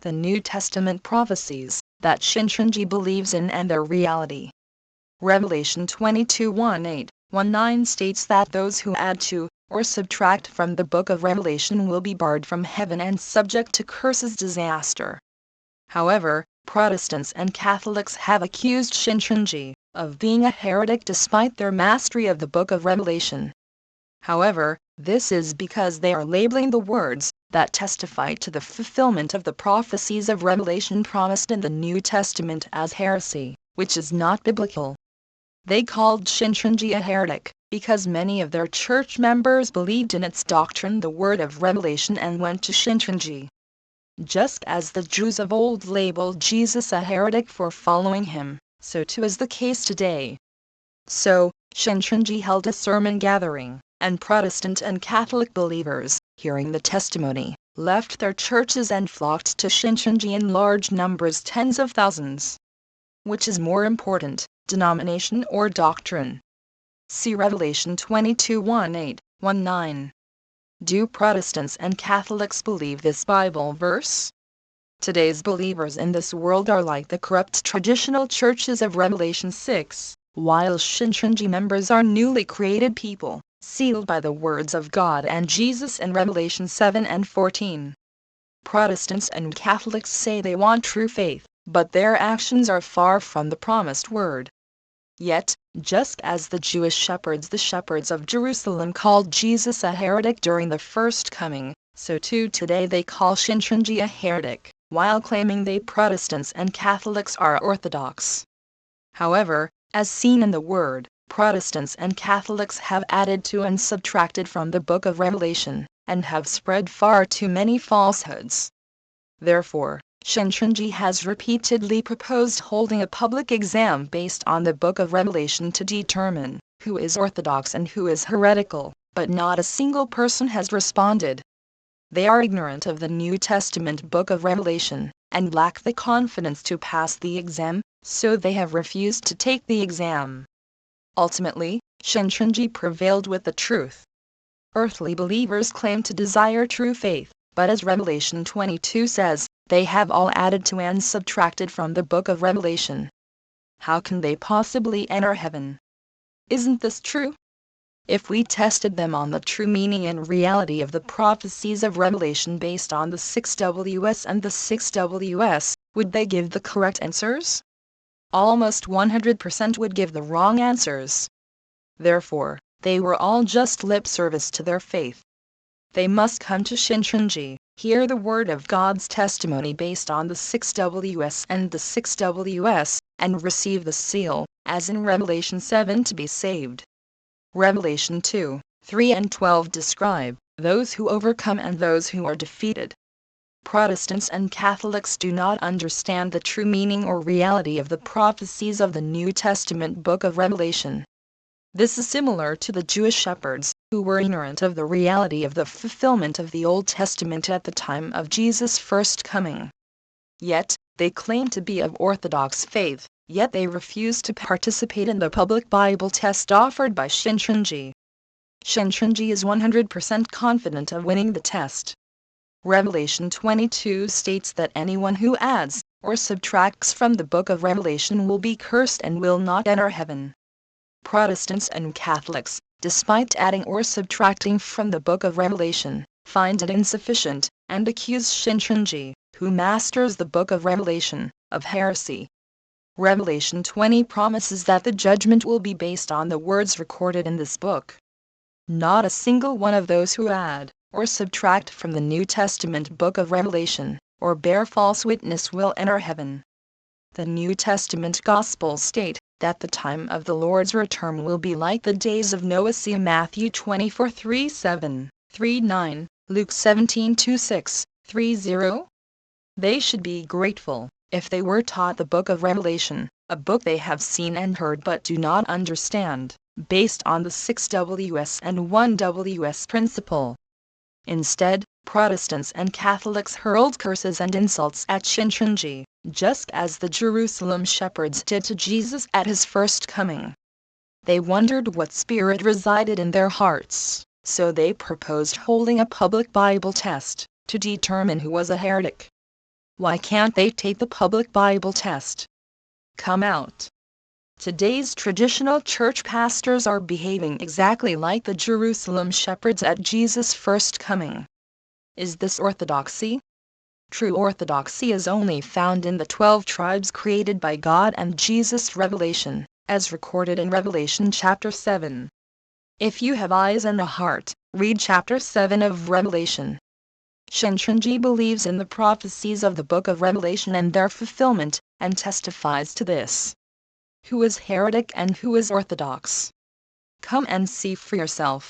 the New Testament prophecies that Shincheonji believes in and their reality. Revelation 22:18-19 states that those who add to or subtract from the book of Revelation will be barred from heaven and subject to curses disaster. However, Protestants and Catholics have accused Shincheonji of being a heretic despite their mastery of the book of Revelation. However, this is because they are labeling the words that testify to the fulfillment of the prophecies of Revelation promised in the New Testament as heresy, which is not biblical. They called Shincheonji a heretic because many of their church members believed in its doctrine, the word of Revelation, and went to Shincheonji. Just as the Jews of old labeled Jesus a heretic for following him, so too is the case today. So, Shincheonji held a sermon gathering, and Protestant and Catholic believers, hearing the testimony, left their churches and flocked to Shincheonji in large numbers, tens of thousands. Which is more important, denomination or doctrine? See Revelation 22:18-19. Do Protestants and Catholics believe this Bible verse? Today's believers in this world are like the corrupt traditional churches of Revelation 6, while Shincheonji members are newly created people, sealed by the words of God and Jesus in Revelation 7 and 14. Protestants and Catholics say they want true faith, but their actions are far from the promised word. Yet, just as the Jewish shepherds, the shepherds of Jerusalem, called Jesus a heretic during the first coming, so too today they call Shincheonji a heretic, while claiming they Protestants and Catholics are orthodox. However, as seen in the Word, Protestants and Catholics have added to and subtracted from the book of Revelation, and have spread far too many falsehoods. Therefore, Shincheonji has repeatedly proposed holding a public exam based on the book of Revelation to determine who is orthodox and who is heretical, but not a single person has responded. They are ignorant of the New Testament book of Revelation, and lack the confidence to pass the exam, so they have refused to take the exam. Ultimately, Shincheonji prevailed with the truth. Earthly believers claim to desire true faith, but as Revelation 22 says, they have all added to and subtracted from the book of Revelation. How can they possibly enter heaven? Isn't this true? If we tested them on the true meaning and reality of the prophecies of Revelation based on the 6Ws and the 6Ws, would they give the correct answers? Almost 100% would give the wrong answers. Therefore, they were all just lip service to their faith. They must come to Shincheonji, hear the word of God's testimony based on the 6Ws and the 6Ws, and receive the seal, as in Revelation 7, to be saved. Revelation 2:3 and 12 describe those who overcome and those who are defeated. Protestants and Catholics do not understand the true meaning or reality of the prophecies of the New Testament book of Revelation. This is similar to the Jewish shepherds, who were ignorant of the reality of the fulfillment of the Old Testament at the time of Jesus' first coming. Yet, they claim to be of Orthodox faith, yet they refuse to participate in the public Bible test offered by Shincheonji. Shincheonji is 100% confident of winning the test. Revelation 22 states that anyone who adds or subtracts from the book of Revelation will be cursed and will not enter heaven. Protestants and Catholics, despite adding or subtracting from the book of Revelation, find it insufficient, and accuse Shincheonji, who masters the book of Revelation, of heresy. Revelation 20 promises that the judgment will be based on the words recorded in this book. Not a single one of those who add or subtract from the New Testament book of Revelation, or bear false witness, will enter heaven. The New Testament Gospels state that the time of the Lord's return will be like the days of Noah. See Matthew 24:3-7-3-9, Luke 17:2-6-3-0. They should be grateful if they were taught the book of Revelation, a book they have seen and heard but do not understand, based on the 6Ws and 1Ws principle. Instead, Protestants and Catholics hurled curses and insults at Shincheonji, just as the Jerusalem shepherds did to Jesus at his first coming. They wondered what spirit resided in their hearts, so they proposed holding a public Bible test to determine who was a heretic. Why can't they take the public Bible test? Come out. Today's traditional church pastors are behaving exactly like the Jerusalem shepherds at Jesus' first coming. Is this orthodoxy? True orthodoxy is only found in the 12 tribes created by God and Jesus' revelation, as recorded in Revelation chapter 7. If you have eyes and a heart, read chapter 7 of Revelation. Shincheonji believes in the prophecies of the book of Revelation and their fulfillment, and testifies to this. Who is heretic and who is orthodox? Come and see for yourself.